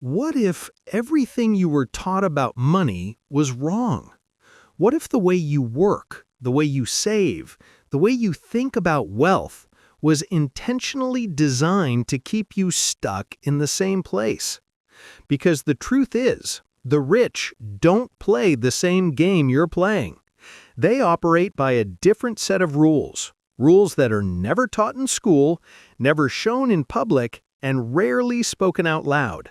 What if everything you were taught about money was wrong? What if the way you work, the way you save, the way you think about wealth was intentionally designed to keep you stuck in the same place? Because the truth is, the rich don't play the same game you're playing. They operate by a different set of rules, rules that are never taught in school, never shown in public, and rarely spoken out loud.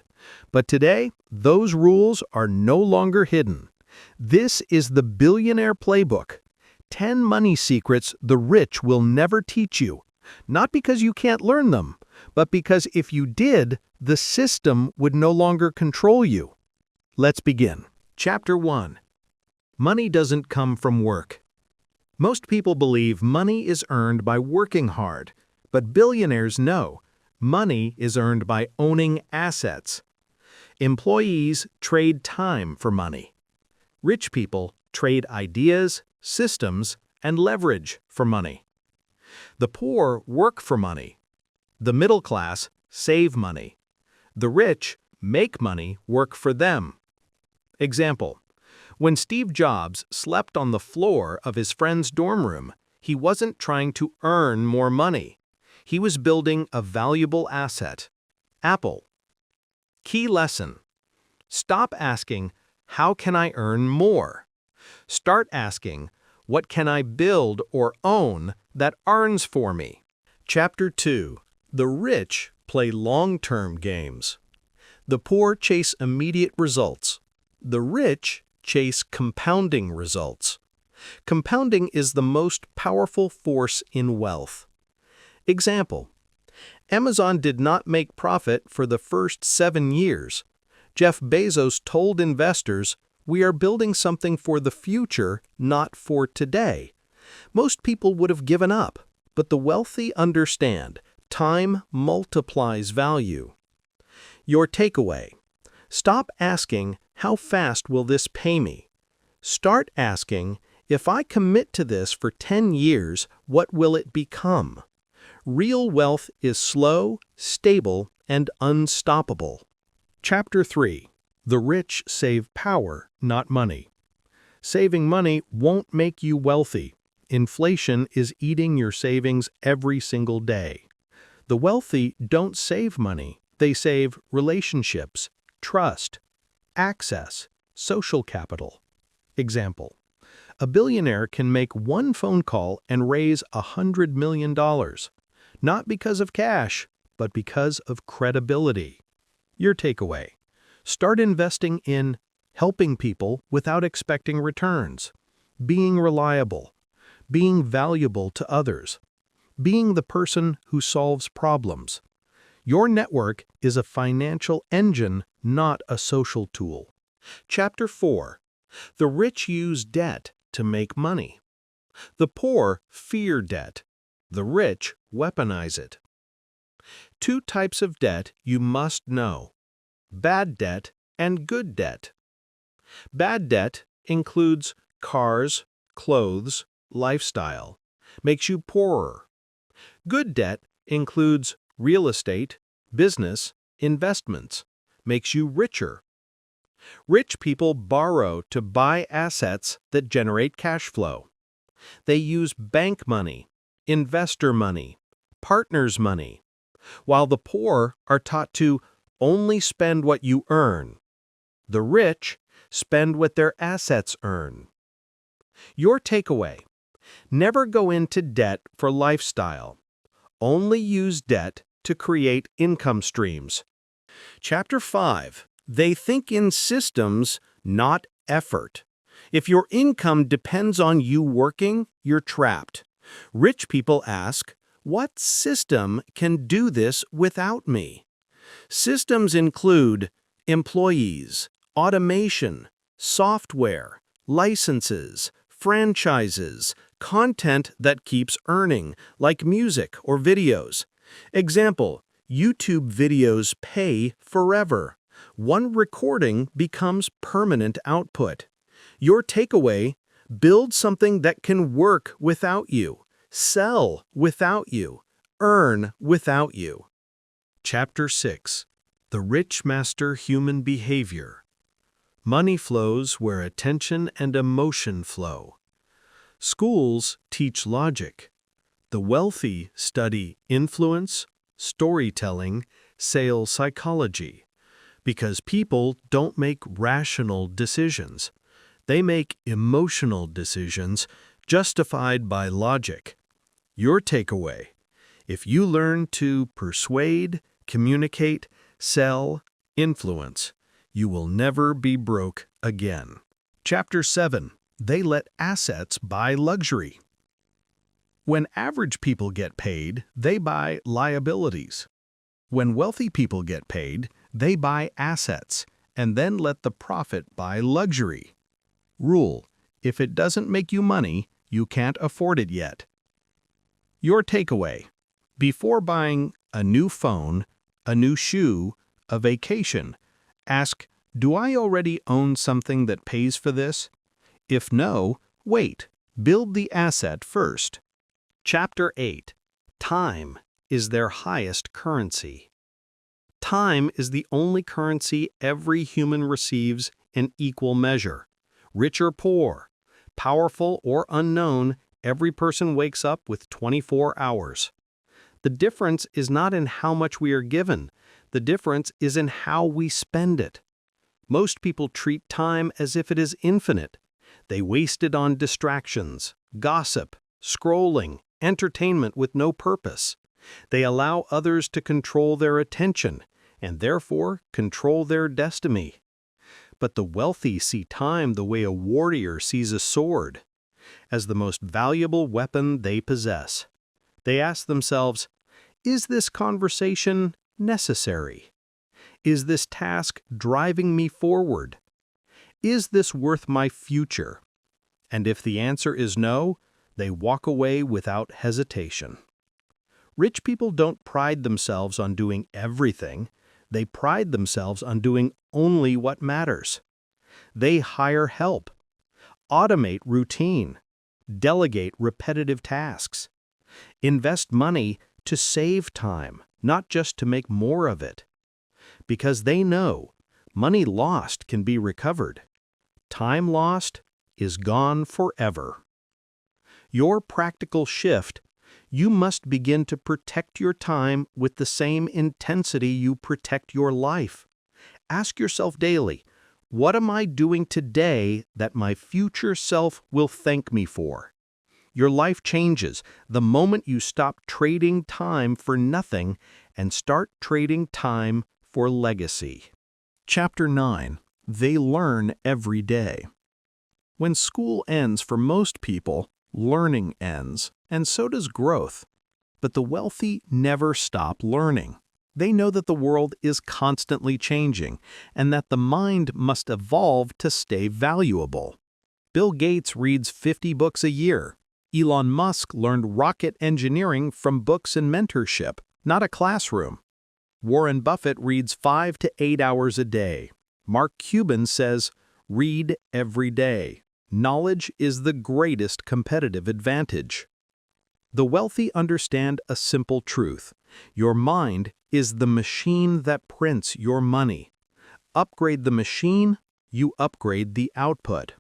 But today, those rules are no longer hidden. This is the Billionaire Playbook. 10 money secrets the rich will never teach you. Not because you can't learn them, but because if you did, the system would no longer control you. Let's begin. Chapter 1. Money doesn't come from work. Most people believe money is earned by working hard, but billionaires know money is earned by owning assets. Employees trade time for money. Rich people trade ideas, systems, and leverage for money. The poor work for money. The middle class save money. The rich make money work for them. Example: when Steve Jobs slept on the floor of his friend's dorm room, he wasn't trying to earn more money. He was building a valuable asset. Apple. Key lesson: stop asking, how can I earn more? Start asking, what can I build or own that earns for me? Chapter 2. The rich play long-term games. The poor chase immediate results. The rich chase compounding results. Compounding is the most powerful force in wealth. Example: Amazon did not make profit for the first 7 years. Jeff Bezos told investors, "We are building something for the future, not for today." Most people would have given up, but the wealthy understand time multiplies value. Your takeaway: stop asking, how fast will this pay me? Start asking, if I commit to this for 10 years, what will it become? Real wealth is slow, stable, and unstoppable. Chapter 3. The rich save power, not money. Saving money won't make you wealthy. Inflation is eating your savings every single day. The wealthy don't save money. They save relationships, trust, access, social capital. Example: a billionaire can make one phone call and raise $100 million. Not because of cash, but because of credibility. Your takeaway: start investing in helping people without expecting returns, being reliable, being valuable to others, being the person who solves problems. Your network is a financial engine, not a social tool. Chapter 4. The rich use debt to make money. The poor fear debt. The rich weaponize it. 2 types of debt you must know: bad debt and good debt. Bad debt includes cars, clothes, lifestyle, makes you poorer. Good debt includes real estate, business, investments, makes you richer. Rich people borrow to buy assets that generate cash flow. They use bank money, investor money, partners' money, while the poor are taught to only spend what you earn. The rich spend what their assets earn. Your takeaway: never go into debt for lifestyle. Only use debt to create income streams. Chapter 5. They think in systems, not effort. If your income depends on you working, you're trapped. Rich people ask, what system can do this without me? Systems include employees, automation, software, licenses, franchises, content that keeps earning, like music or videos. Example: YouTube videos pay forever. One recording becomes permanent output. Your takeaway: build something that can work without you, sell without you, earn without you. Chapter 6. The rich master human behavior. Money flows where attention and emotion flow. Schools teach logic. The wealthy study influence, storytelling, sales psychology. Because people don't make rational decisions. They make emotional decisions justified by logic. Your takeaway: if you learn to persuade, communicate, sell, influence, you will never be broke again. Chapter 7. They let assets buy luxury. When average people get paid, they buy liabilities. When wealthy people get paid, they buy assets and then let the profit buy luxury. Rule: if it doesn't make you money, you can't afford it yet. Your takeaway: before buying a new phone, a new shoe, a vacation, ask, do I already own something that pays for this? If no, wait. Build the asset first. Chapter 8. Time is their highest currency. Time is the only currency every human receives in equal measure. Rich or poor, powerful or unknown, every person wakes up with 24 hours. The difference is not in how much we are given. The difference is in how we spend it. Most people treat time as if it is infinite. They waste it on distractions, gossip, scrolling, entertainment with no purpose. They allow others to control their attention and therefore control their destiny. But the wealthy see time the way a warrior sees a sword, as the most valuable weapon they possess. They ask themselves, is this conversation necessary? Is this task driving me forward? Is this worth my future? And if the answer is no, they walk away without hesitation. Rich people don't pride themselves on doing everything. They pride themselves on doing only what matters. They hire help, automate routine, delegate repetitive tasks, invest money to save time, not just to make more of it. Because they know money lost can be recovered. Time lost is gone forever. Your practical shift: you must begin to protect your time with the same intensity you protect your life. Ask yourself daily, what am I doing today that my future self will thank me for? Your life changes the moment you stop trading time for nothing and start trading time for legacy. Chapter 9. They learn every day. When school ends for most people, learning ends, and so does growth. But the wealthy never stop learning. They know that the world is constantly changing and that the mind must evolve to stay valuable. Bill Gates reads 50 books a year. Elon Musk learned rocket engineering from books and mentorship, not a classroom. Warren Buffett reads 5 to 8 hours a day. Mark Cuban says, read every day. Knowledge is the greatest competitive advantage. The wealthy understand a simple truth. Your mind is the machine that prints your money. Upgrade the machine, you upgrade the output.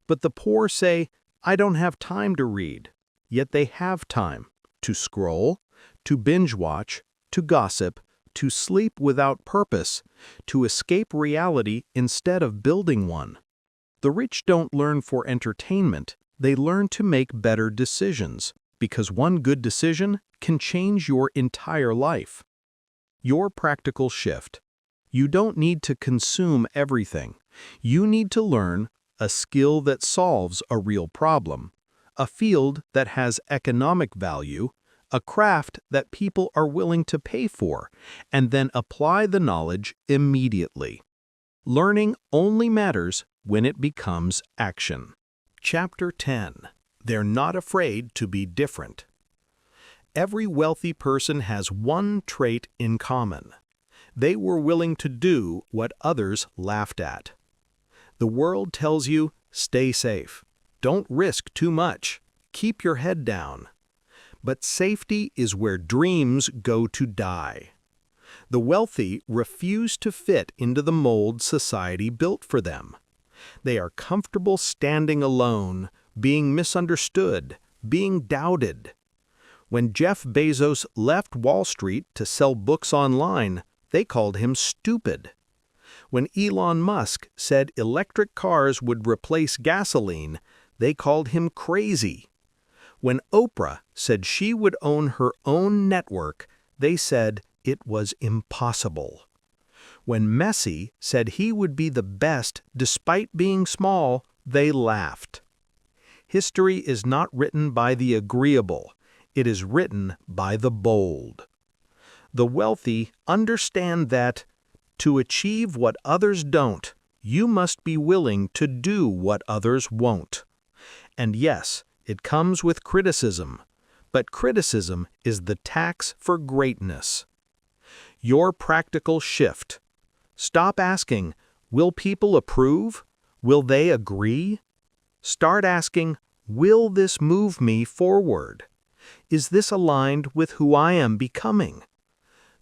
But the poor say, I don't have time to read. Yet they have time to scroll, to binge watch, to gossip, to sleep without purpose, to escape reality instead of building one. The rich don't learn for entertainment. They learn to make better decisions, because one good decision can change your entire life. Your practical shift: you don't need to consume everything. You need to learn a skill that solves a real problem, a field that has economic value, a craft that people are willing to pay for, and then apply the knowledge immediately. Learning only matters when it becomes action. Chapter 10. They're not afraid to be different. Every wealthy person has one trait in common. They were willing to do what others laughed at. The world tells you, stay safe. Don't risk too much. Keep your head down. But safety is where dreams go to die. The wealthy refuse to fit into the mold society built for them. They are comfortable standing alone, being misunderstood, being doubted. When Jeff Bezos left Wall Street to sell books online, they called him stupid. When Elon Musk said electric cars would replace gasoline, they called him crazy. When Oprah said she would own her own network, they said it was impossible. When Messi said he would be the best despite being small, they laughed. History is not written by the agreeable, it is written by the bold. The wealthy understand that, to achieve what others don't, you must be willing to do what others won't. And yes, it comes with criticism, but criticism is the tax for greatness. Your practical shift. Stop asking, will people approve? Will they agree? Start asking, will this move me forward? Is this aligned with who I am becoming?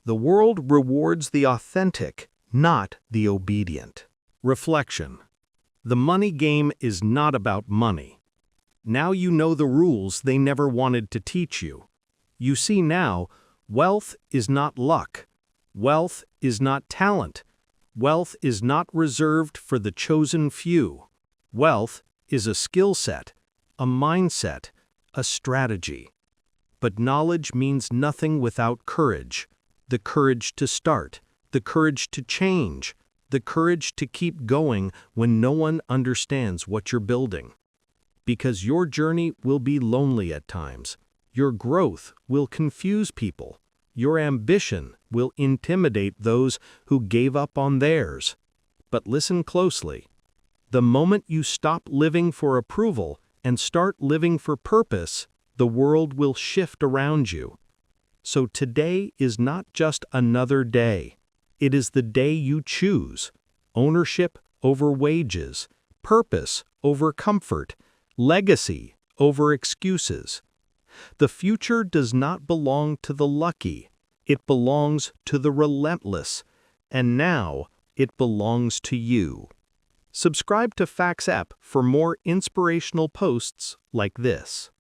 The world rewards the authentic, not the obedient. Reflection. The money game is not about money. Now you know the rules they never wanted to teach you. You see now, wealth is not luck. Wealth is not talent. Wealth is not reserved for the chosen few. Wealth is a skill set, a mindset, a strategy. But knowledge means nothing without courage. The courage to start, the courage to change, the courage to keep going when no one understands what you're building. Because your journey will be lonely at times. Your growth will confuse people. Your ambition will intimidate those who gave up on theirs. But listen closely. The moment you stop living for approval and start living for purpose, the world will shift around you. So today is not just another day. It is the day you choose. Ownership over wages, purpose over comfort, legacy over excuses. The future does not belong to the lucky. It belongs to the relentless. And now it belongs to you. Subscribe to Facts App for more inspirational posts like this.